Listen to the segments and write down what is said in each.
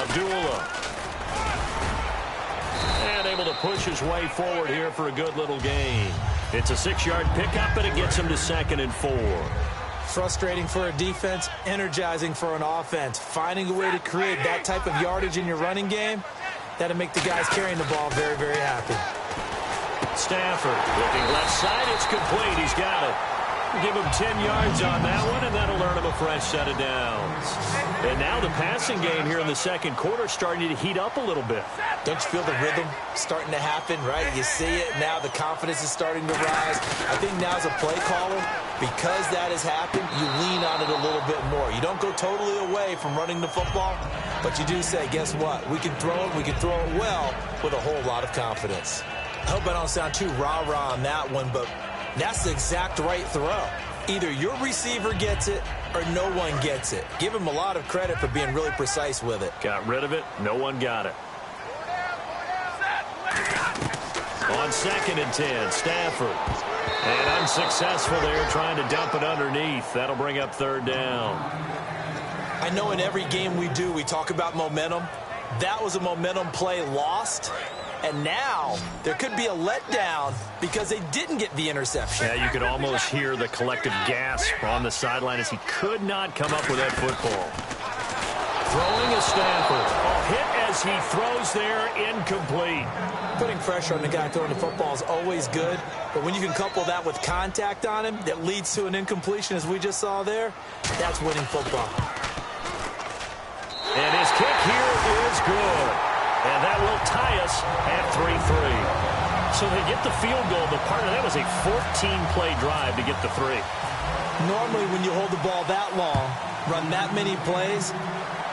Abdullah. And able to push his way forward here for a good little gain. It's a 6-yard pickup, and it gets him to 2nd and 4. Frustrating for a defense, energizing for an offense. Finding a way to create that type of yardage in your running game, that'll make the guys carrying the ball very, very happy. Stafford looking left side. It's complete. He's got it. Give him 10 yards on that one, and that'll earn him a fresh set of downs. And now the passing game here in the second quarter starting to heat up a little bit. Don't you feel the rhythm starting to happen, right? You see it now. The confidence is starting to rise. I think now as a play caller, because that has happened, you lean on it a little bit more. You don't go totally away from running the football, but you do say, guess what? We can throw it. We can throw it well with a whole lot of confidence. I hope I don't sound too rah-rah on that one, but that's the exact right throw. Either your receiver gets it or no one gets it. Give him a lot of credit for being really precise with it. Got rid of it. No one got it. On 2nd and 10, Stafford. And unsuccessful there trying to dump it underneath. That'll bring up 3rd down. I know in every game we do, we talk about momentum. That was a momentum play lost. And now there could be a letdown because they didn't get the interception. Yeah, you could almost hear the collective gasp on the sideline as he could not come up with that football. Throwing is Stafford. Hit as he throws there, incomplete. Putting pressure on the guy throwing the football is always good, but when you can couple that with contact on him that leads to an incompletion as we just saw there, that's winning football. And his kick here is good. And that will tie us at 3-3. So they get the field goal, but part of that was a 14-play drive to get the 3. Normally when you hold the ball that long, run that many plays,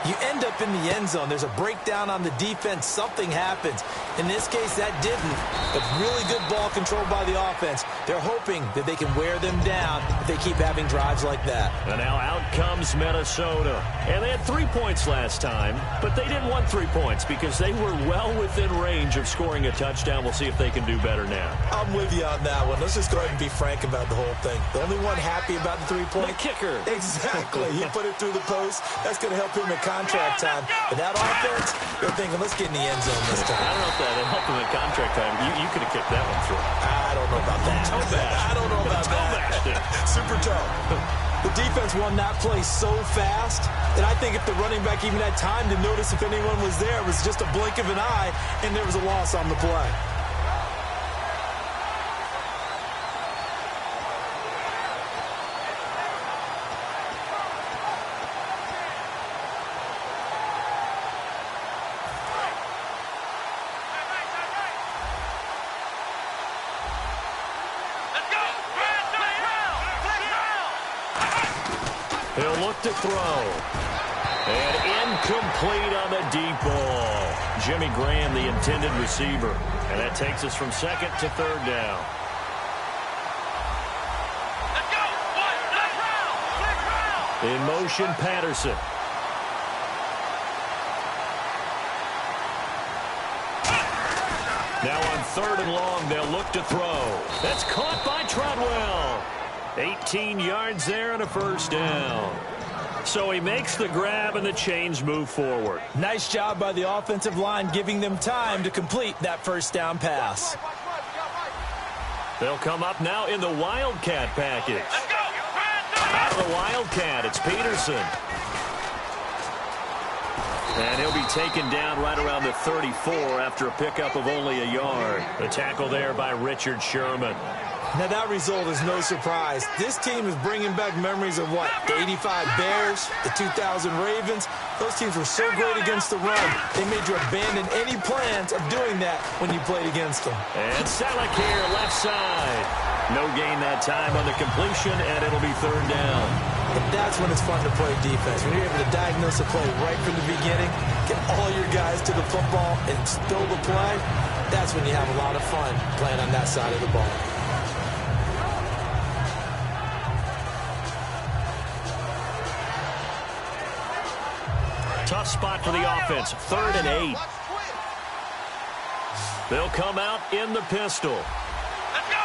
you end up in the end zone. There's a breakdown on the defense. Something happens. In this case, that didn't. But really good ball control by the offense. They're hoping that they can wear them down if they keep having drives like that. And now out comes Minnesota. And they had 3 points last time, but they didn't want 3 points because they were well within range of scoring a touchdown. We'll see if they can do better now. I'm with you on that one. Let's just go ahead and be frank about the whole thing. The only one happy about the 3-point? The kicker. Exactly. He put it through the post. That's going to help him in contract time. But that offense, they're thinking, let's get in the end zone this time. I don't know if that helped him in contract time. You could have kicked that one through. I don't know about that. I don't know about that. Super toe. The defense won that play so fast that I think if the running back even had time to notice if anyone was there, it was just a blink of an eye, and there was a loss on the play. He'll look to throw. And incomplete on the deep ball. Jimmy Graham, the intended receiver. And that takes us from 2nd to 3rd down. Let's go. In motion, Patterson. Now on 3rd and long, they'll look to throw. That's caught by Treadwell. 18 yards there and a 1st down. So he makes the grab and the chains move forward. Nice job by the offensive line giving them time to complete that 1st down pass. They'll come up now in the Wildcat package. Out of the Wildcat, it's Peterson. And he'll be taken down right around the 34 after a pickup of only a yard. The tackle there by Richard Sherman. Now, that result is no surprise. This team is bringing back memories of what? The 85 Bears, the 2000 Ravens. Those teams were so great against the run, they made you abandon any plans of doing that when you played against them. And Selleck here, left side. No gain that time on the completion, and it'll be 3rd down. And that's when it's fun to play defense. When you're able to diagnose a play right from the beginning, get all your guys to the football and spill the play, that's when you have a lot of fun playing on that side of the ball. Tough spot for the offense. 3rd and 8. They'll come out in the pistol. Let's go.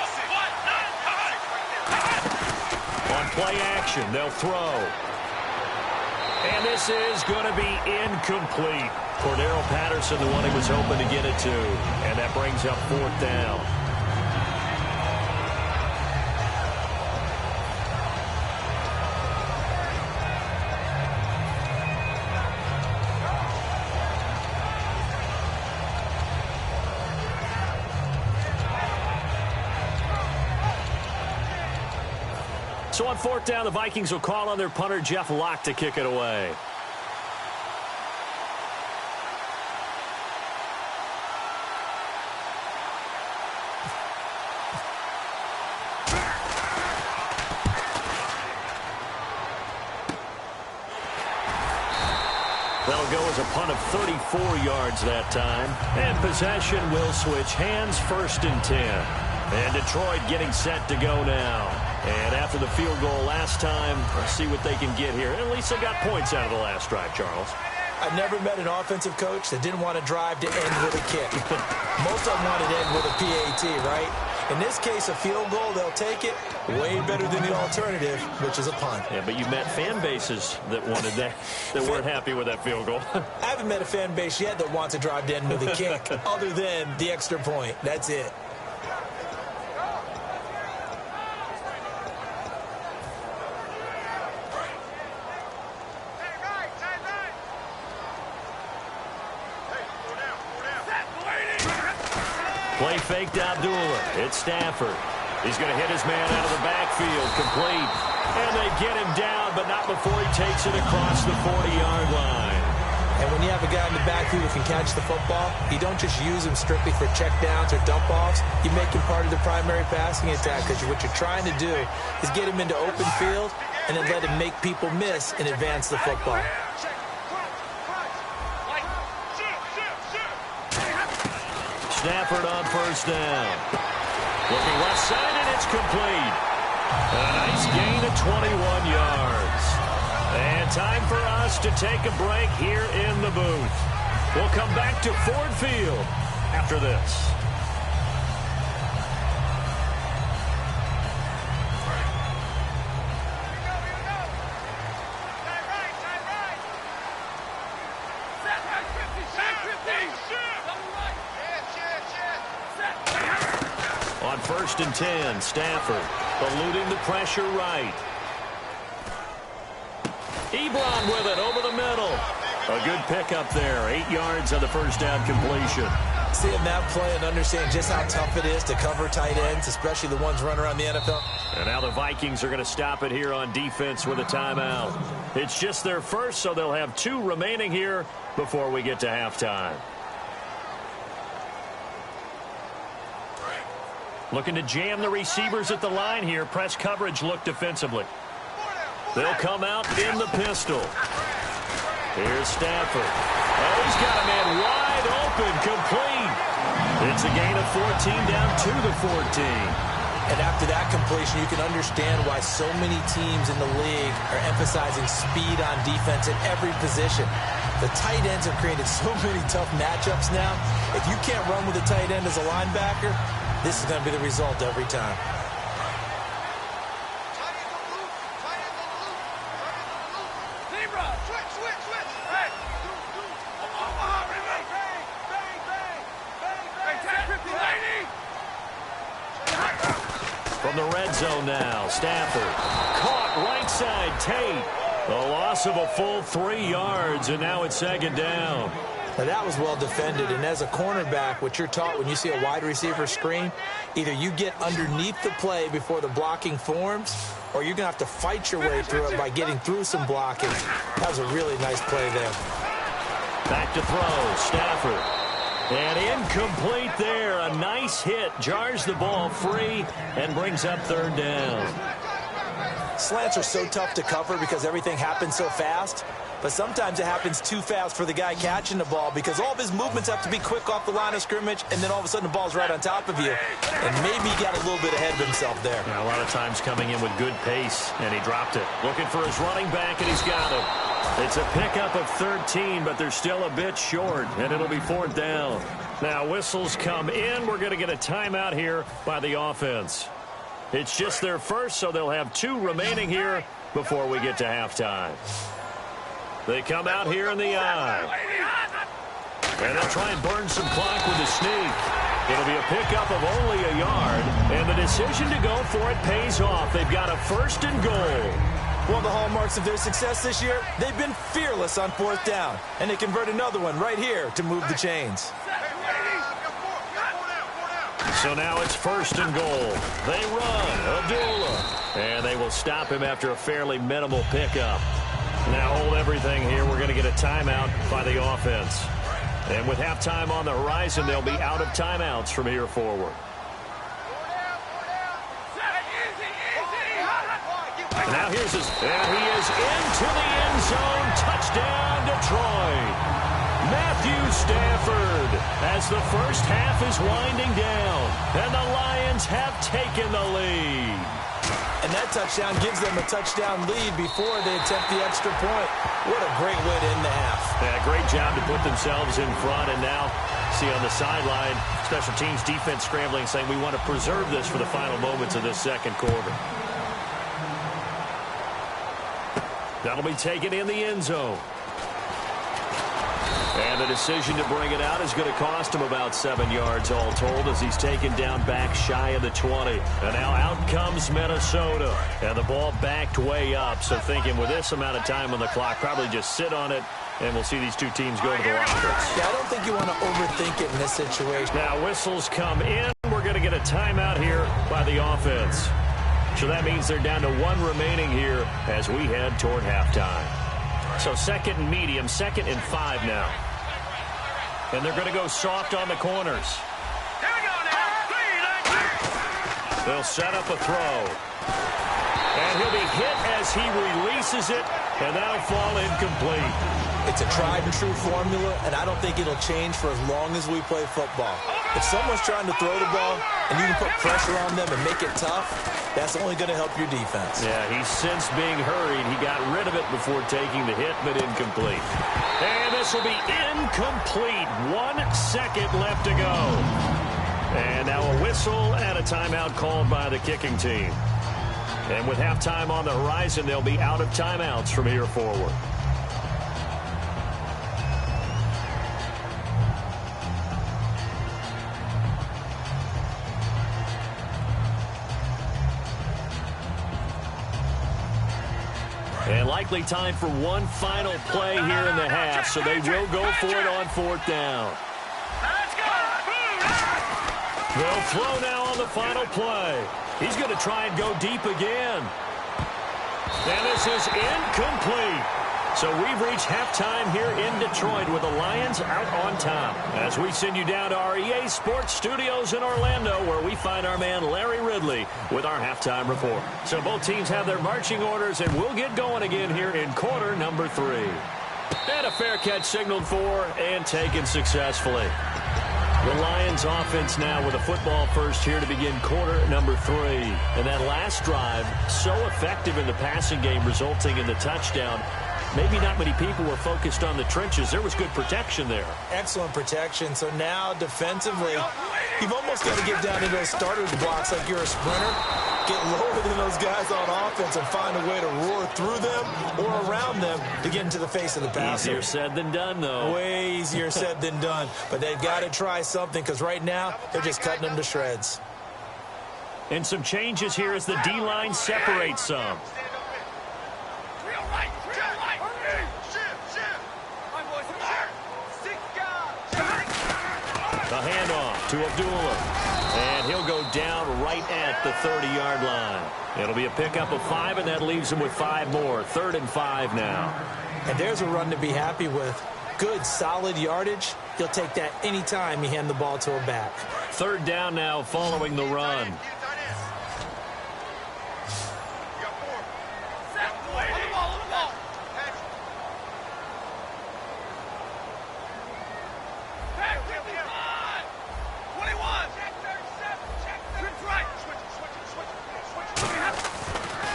On play action, they'll throw. And this is going to be incomplete. Cordero Patterson, the one he was hoping to get it to. And that brings up 4th down. So on 4th down, the Vikings will call on their punter, Jeff Locke, to kick it away. That'll go as a punt of 34 yards that time. And possession will switch hands, 1st and 10. And Detroit getting set to go now. And after the field goal last time, let's see what they can get here. At least they got points out of the last drive, Charles. I've never met an offensive coach that didn't want to drive to end with a kick. Most of them wanted to end with a PAT, right? In this case, a field goal, they'll take it. Way better than the alternative, which is a punt. Yeah, but you met fan bases that wanted that, that weren't happy with that field goal. I haven't met a fan base yet that wants to drive to end with a kick, other than the extra point. That's it. Play fake to Abdullah. It's Stafford. He's going to hit his man out of the backfield. Complete. And they get him down, but not before he takes it across the 40-yard line. And when you have a guy in the backfield who can catch the football, you don't just use him strictly for checkdowns or dump-offs. You make him part of the primary passing attack, because what you're trying to do is get him into open field and then let him make people miss and advance the football. Stafford on 1st down. Looking left side, and it's complete. A nice gain of 21 yards. And time for us to take a break here in the booth. We'll come back to Ford Field after this. On 1st and 10, Stafford eluding the pressure right. Ebron with it over the middle. A good pickup there. 8 yards on the 1st down completion. Seeing that play and understand just how tough it is to cover tight ends, especially the ones running around the NFL. And now the Vikings are going to stop it here on defense with a timeout. It's just their first, so they'll have 2 remaining here before we get to halftime. Looking to jam the receivers at the line here. Press coverage look defensively. They'll come out in the pistol. Here's Stafford. Oh, he's got a man wide open, complete. It's a gain of 14 down to the 14. And after that completion, you can understand why so many teams in the league are emphasizing speed on defense at every position. The tight ends have created so many tough matchups now. If you can't run with a tight end as a linebacker, this is going to be the result every time. From the red zone now, Stafford. Caught right side, Tate. A loss of a full 3 yards, and now it's 2nd down. Now that was well defended, and as a cornerback, what you're taught when you see a wide receiver screen, either you get underneath the play before the blocking forms, or you're going to have to fight your way through it by getting through some blocking. That was a really nice play there. Back to throw, Stafford. And incomplete there. A nice hit. Jars the ball free and brings up 3rd down. Slants are so tough to cover because everything happens so fast. But sometimes it happens too fast for the guy catching the ball because all of his movements have to be quick off the line of scrimmage, and then all of a sudden the ball's right on top of you. And maybe he got a little bit ahead of himself there. Yeah, a lot of times coming in with good pace, and he dropped it. Looking for his running back, and he's got him. It's a pickup of 13, but they're still a bit short, and it'll be 4th down. Now whistles come in. We're going to get a timeout here by the offense. It's just their first, so they'll have 2 remaining here before we get to halftime. They come out here in the eye. And they'll try and burn some clock with a sneak. It'll be a pickup of only a yard. And the decision to go for it pays off. They've got a 1st and goal. One of the hallmarks of their success this year, they've been fearless on 4th down. And they convert another one right here to move the chains. So now it's 1st and goal. They run. Abdullah. And they will stop him after a fairly minimal pickup. Now hold everything here. We're going to get a timeout by the offense. And with halftime on the horizon, they'll be out of timeouts from here forward. And now here's his, and he is into the end zone. Touchdown, Detroit. Matthew Stafford as the first half is winding down. And the Lions have taken the lead. And that touchdown gives them a touchdown lead before they attempt the extra point. What a great way to end the half. Yeah, great job to put themselves in front. And now, see on the sideline, special teams defense scrambling, saying we want to preserve this for the final moments of this second quarter. That'll be taken in the end zone. And the decision to bring it out is going to cost him about 7 yards all told as he's taken down back shy of the 20. And now out comes Minnesota. And the ball backed way up. So thinking with this amount of time on the clock, probably just sit on it. And we'll see these two teams go to the lockers. Yeah, I don't think you want to overthink it in this situation. Now whistles come in. We're going to get a timeout here by the offense. So that means they're down to 1 remaining here as we head toward halftime. So 2nd and medium, 2nd and 5 now. And they're going to go soft on the corners. Here we go now. They'll set up a throw. And he'll be hit as he releases it, and that'll fall incomplete. It's a tried and true formula, and I don't think it'll change for as long as we play football. If someone's trying to throw the ball and you can put pressure on them and make it tough, that's only going to help your defense. Yeah, he's since being hurried. He got rid of it before taking the hit, but incomplete. And this will be incomplete. 1 second left to go. And now a whistle and a timeout called by the kicking team. And with halftime on the horizon, they'll be out of timeouts from here forward. And likely time for one final play here in the half, so they will go for it on 4th down. They'll throw now on the final play. He's going to try and go deep again. And this is incomplete. So we've reached halftime here in Detroit with the Lions out on top. As we send you down to our EA Sports Studios in Orlando, where we find our man Larry Ridley with our halftime report. So both teams have their marching orders, and we'll get going again here in quarter number 3. And a fair catch signaled for and taken successfully. The Lions offense now with a football first here to begin quarter number 3. And that last drive, so effective in the passing game, resulting in the touchdown. Maybe not many people were focused on the trenches. There was good protection there. Excellent protection. So now defensively, you've almost got to get down into those starters blocks like you're a sprinter. Get lower than those guys on offense and find a way to roar through them or around them to get into the face of the passer. Easier said than done, though. Way easier said than done. But they've got to try something because right now they're just cutting them to shreds. And some changes here as the D-line separates some. The handoff to Abdullah. And he'll go down right at the 30-yard line. It'll be a pickup of 5, and that leaves him with 5 more. 3rd and 5 now. And there's a run to be happy with. Good, solid yardage. He'll take that any time you hand the ball to a back. 3rd down now following the run.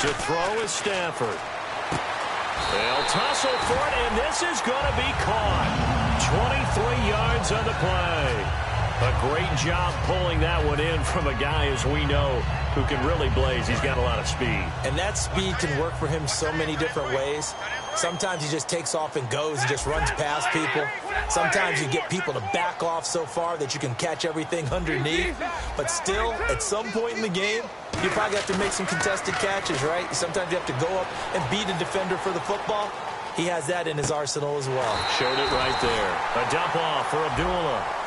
To throw is Stafford. They'll tussle for it, and this is going to be caught. 23 yards on the play. A great job pulling that one in from a guy, as we know, who can really blaze. He's got a lot of speed. And that speed can work for him so many different ways. Sometimes he just takes off and goes and just runs past people. Sometimes you get people to back off so far that you can catch everything underneath. But still, at some point in the game, you probably have to make some contested catches, right? Sometimes you have to go up and beat a defender for the football. He has that in his arsenal as well. Showed it right there. A dump off for Abdullah.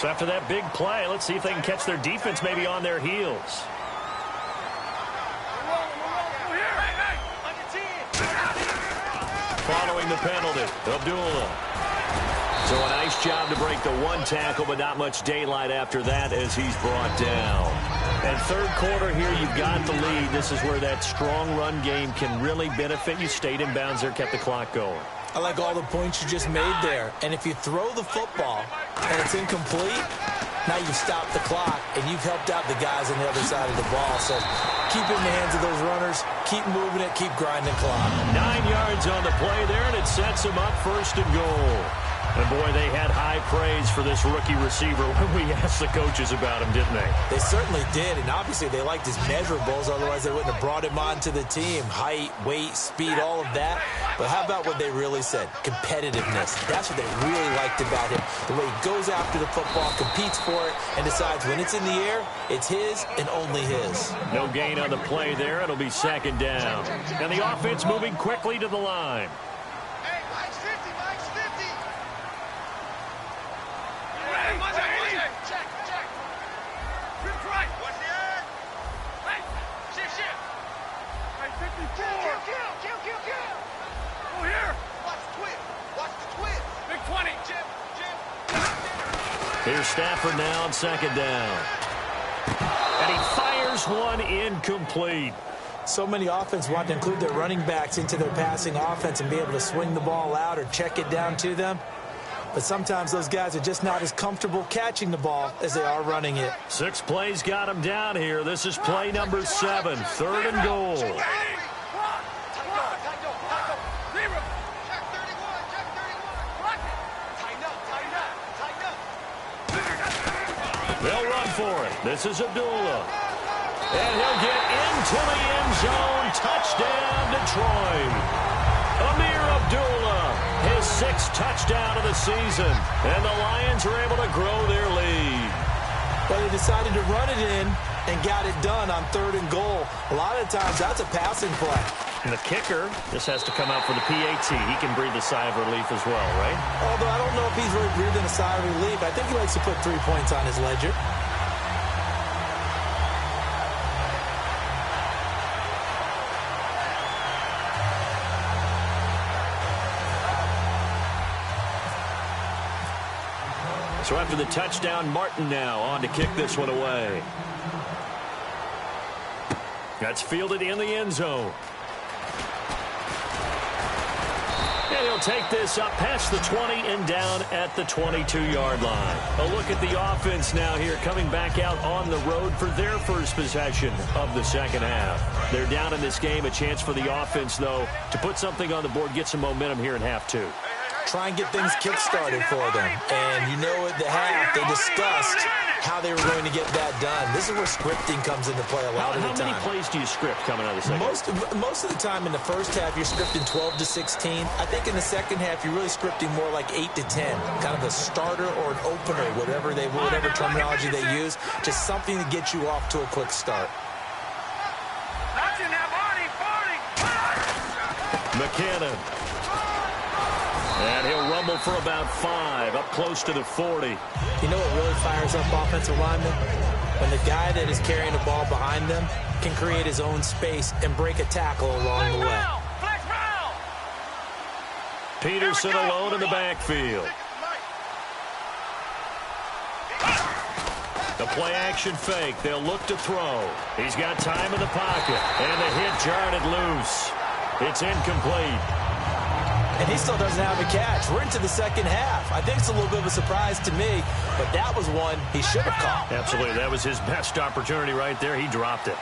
So after that big play, let's see if they can catch their defense maybe on their heels. Following the penalty, Abdullah. So a nice job to break the one tackle, but not much daylight after that as he's brought down. And third quarter here, you've got the lead. This is where that strong run game can really benefit you. Stayed in bounds there, kept the clock going. I like all the points you just made there. And if you throw the football and it's incomplete, now you've stopped the clock and you've helped out the guys on the other side of the ball. So keep it in the hands of those runners. Keep moving it. Keep grinding clock. 9 yards on the play there, and it sets them up 1st and goal. And, boy, they had high praise for this rookie receiver when we asked the coaches about him, didn't they? They certainly did, and obviously they liked his measurables. Otherwise, they wouldn't have brought him onto the team. Height, weight, speed, all of that. But how about what they really said? Competitiveness. That's what they really liked about him. The way he goes after the football, competes for it, and decides when it's in the air, it's his and only his. No gain on the play there. It'll be 2nd down. And the offense moving quickly to the line. Here's Stafford now on 2nd down. And he fires one incomplete. So many offense want to include their running backs into their passing offense and be able to swing the ball out or check it down to them. But sometimes those guys are just not as comfortable catching the ball as they are running it. 6 plays got him down here. This is play number 7, 3rd and goal. They'll run for it. This is Abdullah. And he'll get into the end zone. Touchdown, Detroit. Amir Abdullah, his 6th touchdown of the season. And the Lions are able to grow their lead. Well, they decided to run it in and got it done on 3rd and goal. A lot of times, that's a passing play. And the kicker, this has to come out for the PAT. He can breathe a sigh of relief as well, right? Although I don't know if he's really breathing a sigh of relief. I think he likes to put 3 points on his ledger. So after the touchdown, Martin now on to kick this one away. That's fielded in the end zone. And he'll take this up past the 20 and down at the 22-yard line. A look at the offense now here, coming back out on the road for their first possession of the 2nd half. They're down in this game. A chance for the offense, though, to put something on the board, get some momentum here in half 2. Try and get things kick-started for them. And you know at the half, they discussed how they were going to get that done. This is where scripting comes into play a lot of the time. How many plays do you script coming out of the second? Most of the time in the first half, you're scripting 12 to 16. I think in the second half, you're really scripting more like 8 to 10. Kind of a starter or an opener, whatever terminology they use. Just something to get you off to a quick start. McKinnon. And he'll rumble for about 5, up close to the 40. You know what really fires up offensive linemen? When the guy that is carrying the ball behind them can create his own space and break a tackle along the way. Peterson alone in the backfield. The play action fake. They'll look to throw. He's got time in the pocket. And the hit jarred it loose. It's incomplete. And he still doesn't have a catch. We're into the second half. I think it's a little bit of a surprise to me, but that was one he should have caught. Absolutely. That was his best opportunity right there. He dropped it.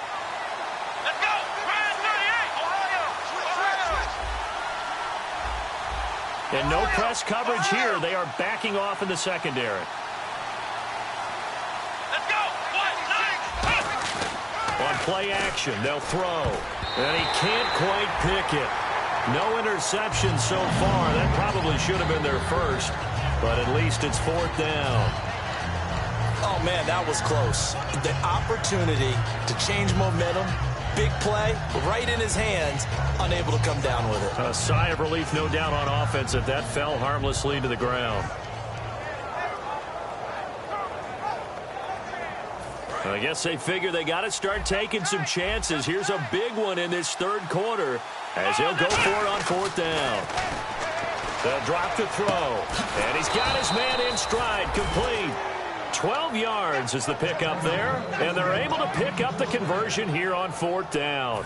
Let's go! And no press coverage here. They are backing off in the secondary. play action. They'll throw. And he can't quite pick it. No interception so far. That probably should have been their first. But at least it's 4th down. Oh, man, that was close. The opportunity to change momentum, big play, right in his hands, unable to come down with it. A sigh of relief, no doubt, on offense that fell harmlessly to the ground. I guess they figure they got to start taking some chances. Here's a big one in this 3rd quarter as he'll go for it on 4th down. They'll drop the throw, and he's got his man in stride, complete. 12 yards is the pickup there, and they're able to pick up the conversion here on 4th down.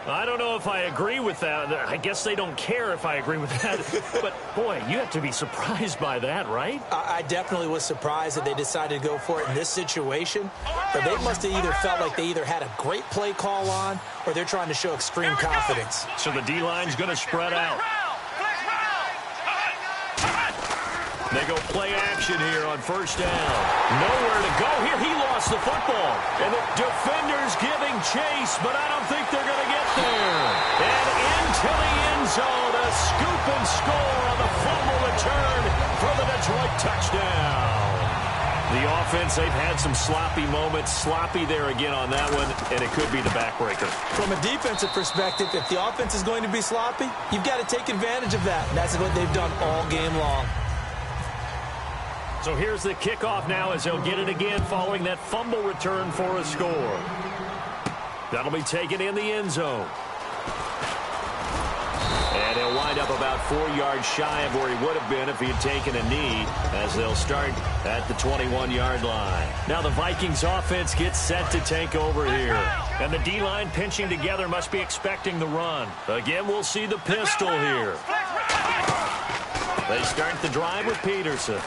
I don't know if I agree with that. I guess they don't care if I agree with that. But, boy, you have to be surprised by that, right? I definitely was surprised that they decided to go for it in this situation. But they must have either felt like they either had a great play call on or they're trying to show extreme confidence. So the D-line's going to spread out. They go play action here on 1st down. Nowhere to go here. He lost the football. And the defenders giving chase, but I don't think they're going to get there. And into the end zone, a scoop and score on the fumble return for the Detroit touchdown. The offense, they've had some sloppy moments. Sloppy there again on that one, and it could be the backbreaker. From a defensive perspective, if the offense is going to be sloppy, you've got to take advantage of that. And that's what they've done all game long. So here's the kickoff now as they'll get it again following that fumble return for a score. That'll be taken in the end zone. And he'll wind up about 4 yards shy of where he would have been if he had taken a knee, as they'll start at the 21-yard line. Now the Vikings offense gets set to take over here. And the D-line pinching together must be expecting the run. Again, we'll see the pistol here. They start the drive with Peterson.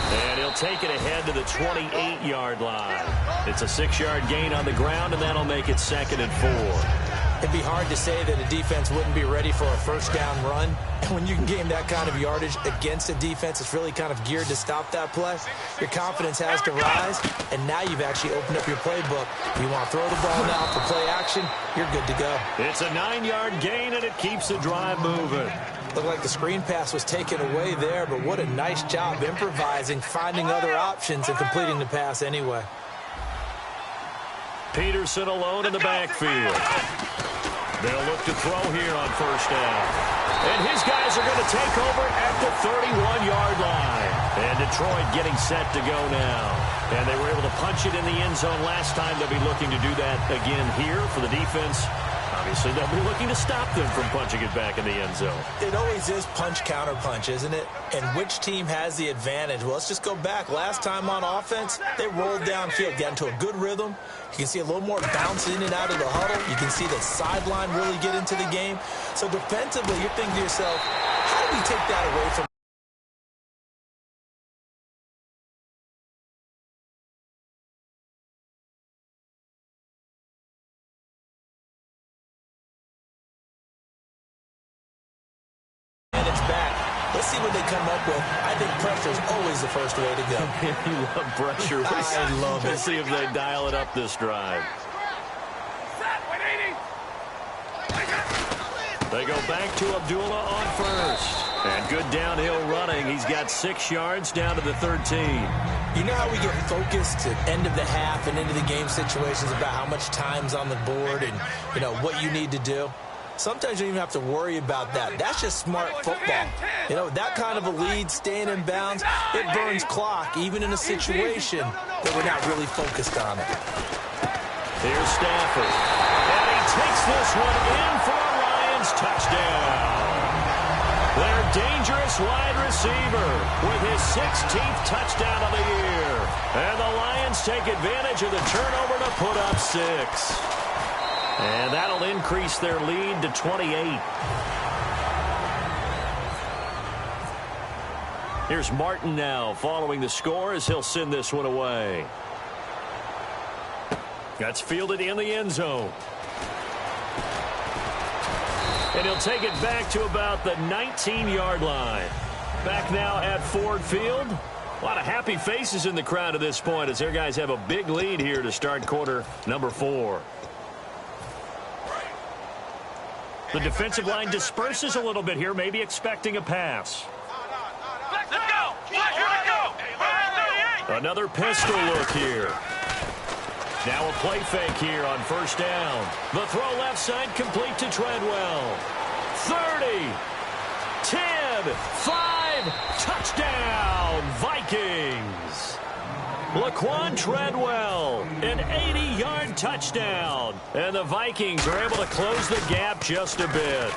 And he'll take it ahead to the 28-yard line. It's a 6-yard gain on the ground, and that'll make it 2nd and 4. It'd be hard to say that a defense wouldn't be ready for a 1st down run. And when you can gain that kind of yardage against a defense, it's really kind of geared to stop that play. Your confidence has to rise, and now you've actually opened up your playbook. You want to throw the ball now for play action, you're good to go. It's a 9-yard gain, and it keeps the drive moving. Looked like the screen pass was taken away there, but what a nice job improvising, finding other options, and completing the pass anyway. Peterson alone in the backfield. They'll look to throw here on 1st down. And his guys are going to take over at the 31-yard line. And Detroit getting set to go now. And they were able to punch it in the end zone last time. They'll be looking to do that again here for the defense. Obviously, they'll be looking to stop them from punching it back in the end zone. It always is punch-counter-punch, isn't it? And which team has the advantage? Well, let's just go back. Last time on offense, they rolled downfield, got into a good rhythm. You can see a little more bounce in and out of the huddle. You can see the sideline really get into the game. So defensively, you're thinking to yourself, how do we take that away from Let's see what they come up with. I think pressure is always the first way to go. You love pressure. I love it. Let's see if they dial it up this drive. They go back to Abdullah on 1st. And good downhill running. He's got 6 yards down to the 13. You know how we get focused at end of the half and into the game situations about how much time's on the board and, you know, what you need to do? Sometimes you don't even have to worry about that. That's just smart football. You know, that kind of a lead, staying in bounds, it burns clock, even in a situation that we're not really focused on it. Here's Stafford. And he takes this one in for a Lions touchdown. Their dangerous wide receiver with his 16th touchdown of the year. And the Lions take advantage of the turnover to put up 6. And that'll increase their lead to 28. Here's Martin now following the score as he'll send this one away. That's fielded in the end zone. And he'll take it back to about the 19-yard line. Back now at Ford Field. A lot of happy faces in the crowd at this point as their guys have a big lead here to start quarter number 4. The defensive line disperses a little bit here, maybe expecting a pass. Let's go! Here we go! Another pistol look here. Now a play fake here on first down. The throw left side complete to Treadwell. 30, 10, 5, touchdown, Vikings. Laquan Treadwell, an 80-yard touchdown. And the Vikings are able to close the gap just a bit.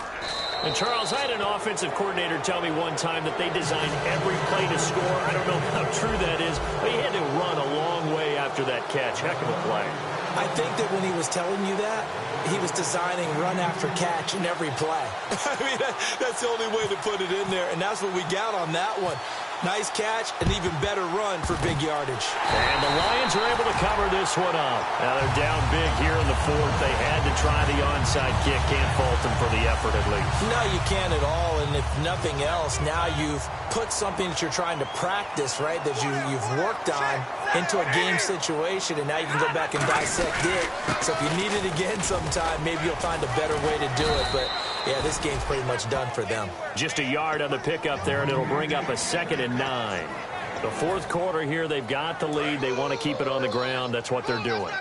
And, Charles, I had an offensive coordinator tell me one time that they designed every play to score. I don't know how true that is, but he had to run a long way after that catch. Heck of a play. I think that when he was telling you that, he was designing run after catch in every play. I mean, that's the only way to put it in there, and that's what we got on that one. Nice catch, an even better run for big yardage. And the Lions are able to cover this one up. Now they're down big here in the 4th. They had to try the onside kick. Can't fault them for the effort at least. No, you can't at all. And if nothing else, now you've put something that you're trying to practice, right, that you've worked on into a game situation, and now you can go back and dissect it. So if you need it again sometime, maybe you'll find a better way to do it. But, yeah, this game's pretty much done for them. Just a yard on the pickup there, and it'll bring up a 2nd and 9. The 4th quarter here, they've got the lead. They want to keep it on the ground. That's what they're doing.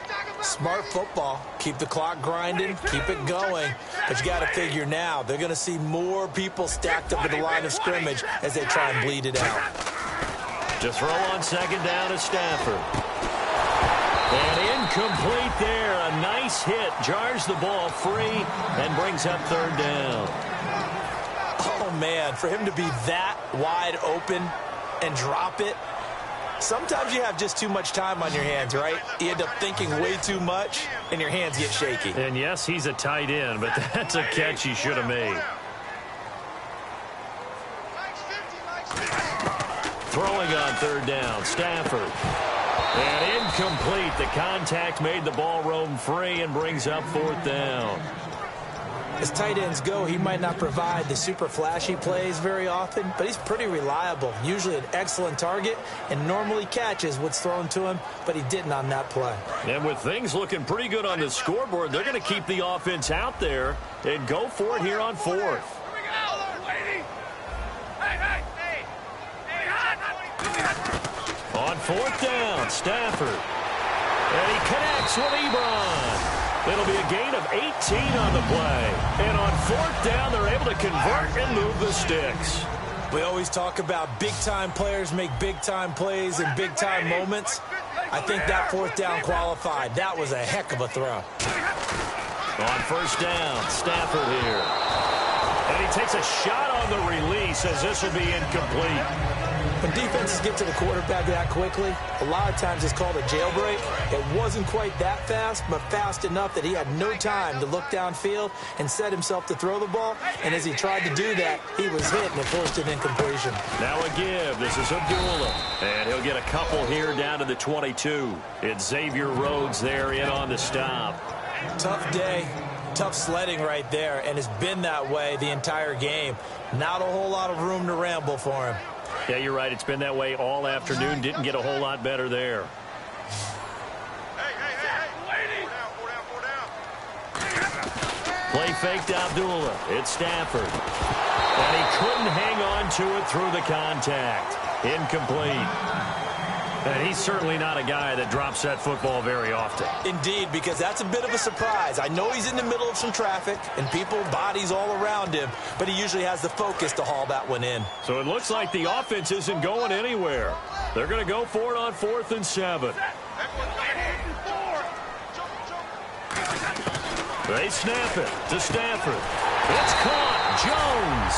Smart football. Keep the clock grinding. Keep it going. But you got to figure now, they're going to see more people stacked up at the line of scrimmage as they try and bleed it out. To throw on 2nd down is Stafford. And incomplete there. A nice hit. Jars the ball free and brings up 3rd down. Oh, man, for him to be that wide open and drop it, sometimes you have just too much time on your hands, right? You end up thinking way too much, and your hands get shaky. And, yes, he's a tight end, but that's a catch he should have made. Throwing on 3rd down, Stafford. And incomplete. The contact made the ball roam free and brings up 4th down. As tight ends go, he might not provide the super flashy plays very often, but he's pretty reliable. Usually an excellent target, and normally catches what's thrown to him, but he didn't on that play. And with things looking pretty good on the scoreboard, they're going to keep the offense out there and go for it here on 4th. On 4th down, Stafford. And he connects with Ebron. It'll be a gain of 18 on the play. And on 4th down, they're able to convert and move the sticks. We always talk about big-time players make big-time plays in big-time moments. I think that 4th down qualified. That was a heck of a throw. On 1st down, Stafford here. And he takes a shot on the release as this will be incomplete. When defenses get to the quarterback that quickly, a lot of times it's called a jailbreak. It wasn't quite that fast, but fast enough that he had no time to look downfield and set himself to throw the ball. And as he tried to do that, he was hit and it forced an incompletion. Now a give. This is Abdullah. And he'll get a couple here down to the 22. It's Xavier Rhodes there in on the stop. Tough day. Tough sledding right there, and it's been that way the entire game. Not a whole lot of room to ramble for him. Yeah, you're right. It's been that way all afternoon. Didn't get a whole lot better there. Play fake to Abdullah. It's Stafford. And he couldn't hang on to it through the contact. Incomplete. And he's certainly not a guy that drops that football very often. Indeed, because that's a bit of a surprise. I know he's in the middle of some traffic and people, bodies all around him, but he usually has the focus to haul that one in. So it looks like the offense isn't going anywhere. They're going to go for it on 4th and 7. They snap it to Stafford. It's caught. Jones.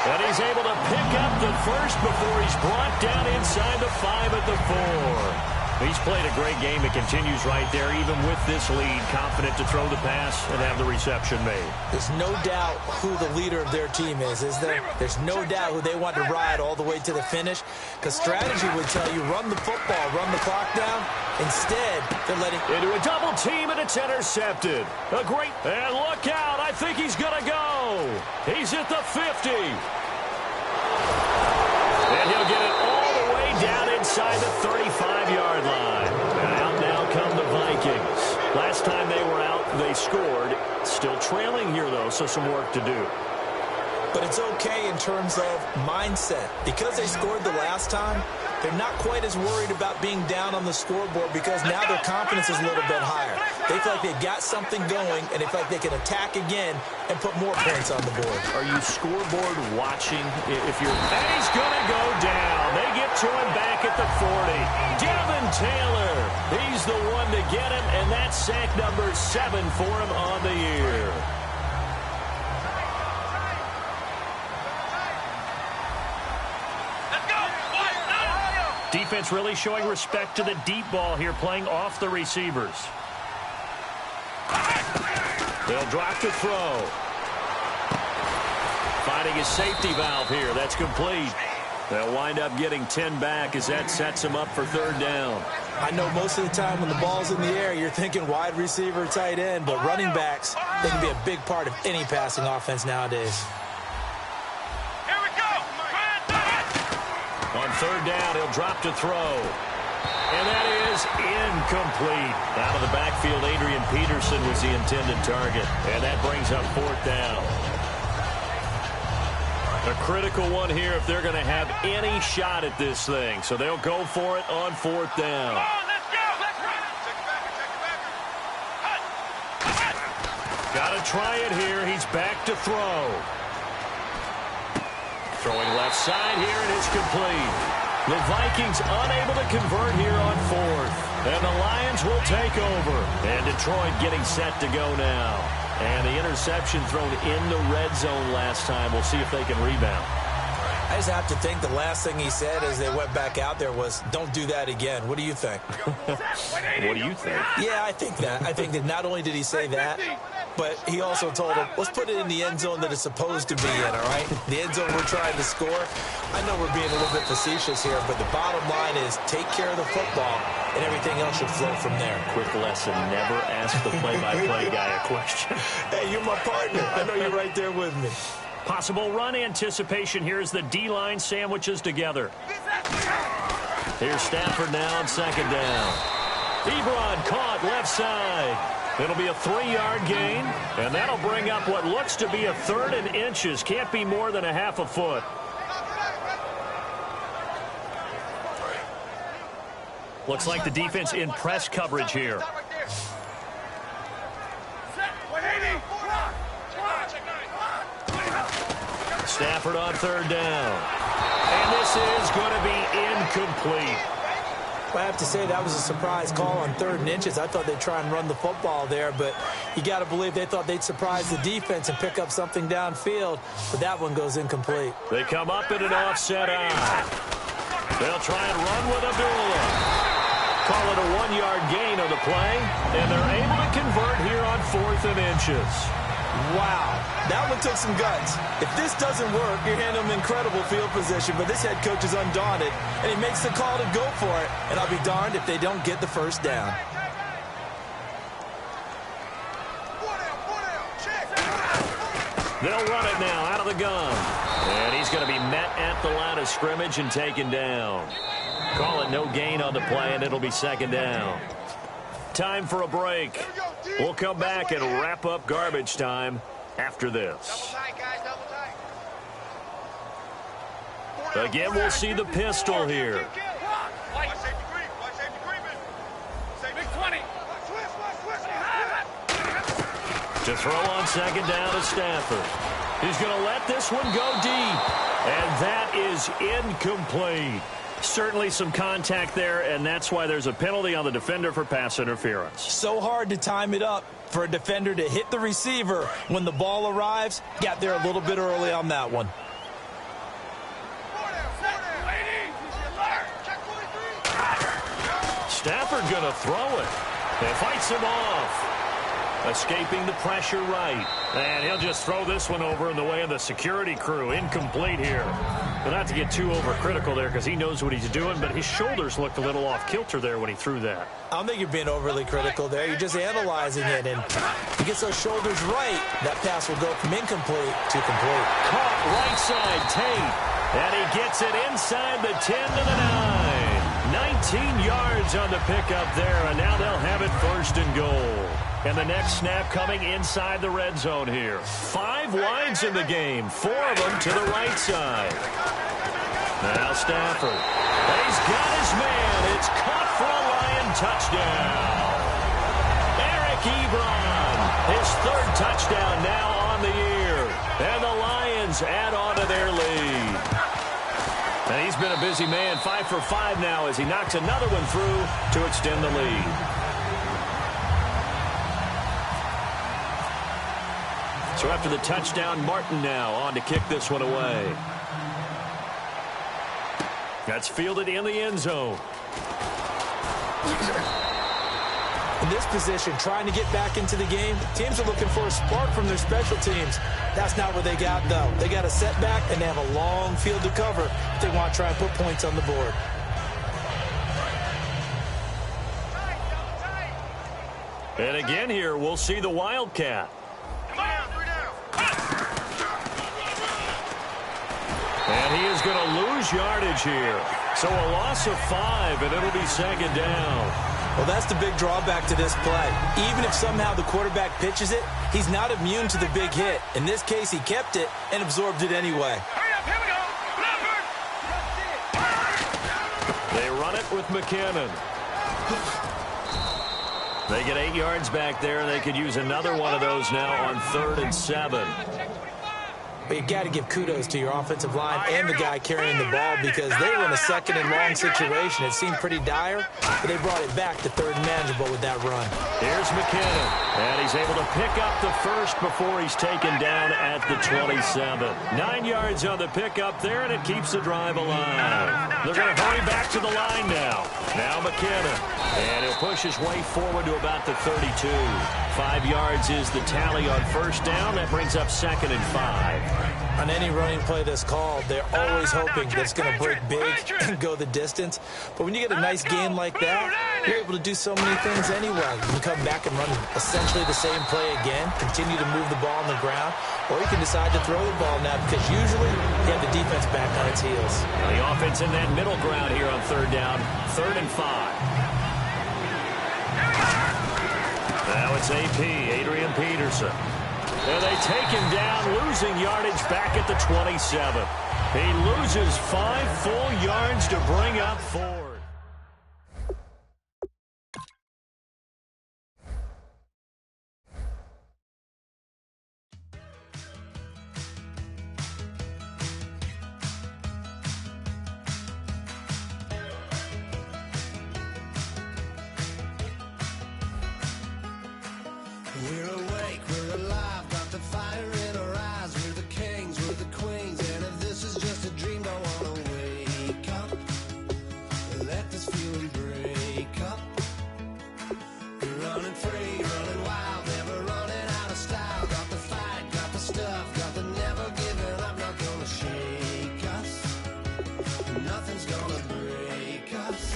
And he's able to pick up the first before he's brought down inside the 5 at the 4. He's played a great game. It continues right there, even with this lead, confident to throw the pass and have the reception made. There's no doubt who the leader of their team is there? There's no doubt who they want to ride all the way to the finish, because strategy would tell you run the football, run the clock down. Instead, they're letting... Into a double team, and it's intercepted. A great... And look out. I think he's going to go. He's at the 50. And he'll get it all the way down inside inside the 35-yard line. And out now come the Vikings. Last time they were out, they scored. Still trailing here, though, so some work to do. But it's okay in terms of mindset. Because they scored the last time, they're not quite as worried about being down on the scoreboard because now their confidence is a little bit higher. They feel like they've got something going, and they feel like they can attack again and put more points on the board. Are you scoreboard watching? If you're, and he's going to go down. They get to him back at the 40. Devin Taylor, he's the one to get him, and that's sack number 7 for him on the year. Defense really showing respect to the deep ball here, playing off the receivers. They'll drop to throw. Finding his safety valve here. That's complete. They'll wind up getting 10 back as that sets him up for third down. I know most of the time when the ball's in the air, you're thinking wide receiver, tight end, but running backs, they can be a big part of any passing offense nowadays. On third down, he'll drop to throw. And that is incomplete. Out of the backfield, Adrian Peterson was the intended target. And that brings up fourth down. A critical one here if they're going to have any shot at this thing. So they'll go for it on fourth down. Got to try it here. He's back to throw. Throwing left side here, and it's complete. The Vikings unable to convert here on fourth. And the Lions will take over. And Detroit getting set to go now. And the interception thrown in the red zone last time. We'll see if they can rebound. I just have to think the last thing he said as they went back out there was, don't do that again. What do you think? What do you think? Yeah, I think that. I think that not only did he say that, but he also told him, let's put it in the end zone that it's supposed to be in, all right? The end zone we're trying to score. I know we're being a little bit facetious here, but the bottom line is take care of the football, and everything else should flow from there. Quick lesson, never ask the play-by-play guy a question. Hey, you're my partner. I know you're right there with me. Possible run anticipation here as the D-line sandwiches together. Here's Stafford now on second down. Ebron caught left side. It'll be a 3-yard gain, and that'll bring up what looks to be a third and inches. Can't be more than a half a foot. Looks like the defense in press coverage here. Stafford on third down. And this is going to be incomplete. I have to say that was a surprise call on third and inches. I thought they'd try and run the football there, but you got to believe they thought they'd surprise the defense and pick up something downfield, but that one goes incomplete. They come up in an offset eye. They'll try and run with Abdullah. Call it a 1-yard gain on the play, and they're able to convert here on fourth and inches. Wow, that one took some guts. If this doesn't work, you're handling incredible field position, but this head coach is undaunted, and he makes the call to go for it, and I'll be darned if they don't get the first down. They'll run it now out of the gun. And he's going to be met at the line of scrimmage and taken down. Call it no gain on the play, and it'll be second down. Time for a break. We'll come back and wrap up garbage time after this. Again, we'll see the pistol here. To throw on second down to Stafford. He's going to let this one go deep. And that is incomplete. Certainly some contact there, and that's why there's a penalty on the defender for pass interference. So hard to time it up for a defender to hit the receiver when the ball arrives. Got there a little bit early on that one. Stafford going to throw it. And fights him off. Escaping the pressure right. And he'll just throw this one over in the way of the security crew. Incomplete here. But not to get too overcritical there because he knows what he's doing, but his shoulders looked a little off kilter there when he threw that. I don't think you're being overly critical there. You're just analyzing it, and he gets those shoulders right. That pass will go from incomplete to complete. Caught right side, Tate. And he gets it inside the 10 to the 9. 19 yards on the pickup there, and now they'll have it 1st and goal. And the next snap coming inside the red zone here. 5 wides in the game, 4 of them to the right side. Now Stafford. He's got his man. It's caught for a Lion touchdown. Eric Ebron, his 3rd touchdown now on the year. And the Lions add on to their lead. And he's been a busy man, 5 for 5 now as he knocks another one through to extend the lead. So after the touchdown, Martin now on to kick this one away. That's fielded in the end zone. In this position, trying to get back into the game, teams are looking for a spark from their special teams. That's not what they got, though. They got a setback, and they have a long field to cover if they want to try and put points on the board. And again here, we'll see the Wildcat. And he is going to lose yardage here. So a loss of 5, and it'll be 2nd down. Well, that's the big drawback to this play. Even if somehow the quarterback pitches it, he's not immune to the big hit. In this case, he kept it and absorbed it anyway. Hurry up, here we go. They run it with McKinnon. They get 8 yards back there, and they could use another one of those now on 3rd and 7. But you got to give kudos to your offensive line and the guy carrying the ball because they were in a 2nd and long situation. It seemed pretty dire, but they brought it back to 3rd and manageable with that run. Here's McKinnon, and he's able to pick up the 1st before he's taken down at the 27. 9 yards on the pickup there, and it keeps the drive alive. They're going to hurry back to the line now. Now McKinnon, and he'll push his way forward to about the 32. 5 yards is the tally on 1st down. That brings up 2nd and 5. On any running play that's called, they're always hoping that it's going to break big and go the distance. But when you get a nice game like that, you're able to do so many things anyway. You can come back and run essentially the same play again, continue to move the ball on the ground, or you can decide to throw the ball now because usually you have the defense back on its heels. The offense in that middle ground here on 3rd down, 3rd and 5. Now it's AP, Adrian Peterson. And they take him down, losing yardage back at the 27. He loses 5 full yards to bring up 4. We're awake, we're alive, got the fire in our eyes. We're the kings, we're the queens, and if this is just a dream, don't wanna wake up. Let this feeling break up. We're running free, running wild, never running out of style. Got the fight, got the stuff, got the never giving up, not gonna shake us. Nothing's gonna break us.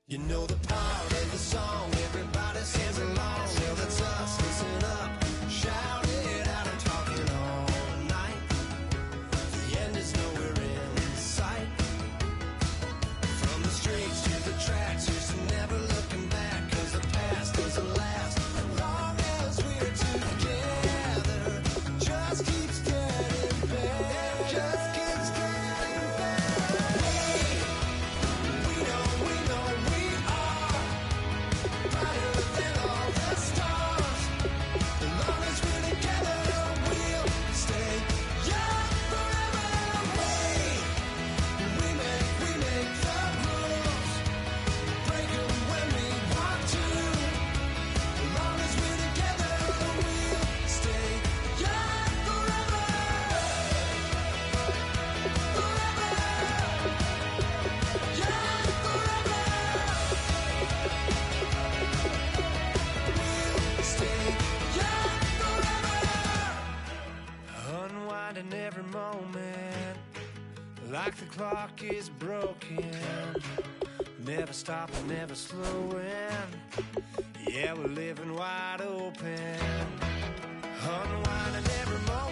You know the part of the song, everybody sings along. Well, that's us, listen up, shout it out, I'm talking all night. The end is nowhere in sight. From the streets to the tracks, here's to never looking back, 'cause the past doesn't last. As long as we're together, just keeps getting better, just keeps getting better. We know we are brighter than all the stars. As long as we're together, we'll stay young forever. We make the rules, break 'em when we every moment, like the clock is broken. Never stopping, never slowing. Yeah, we're living wide open, unwinding every moment.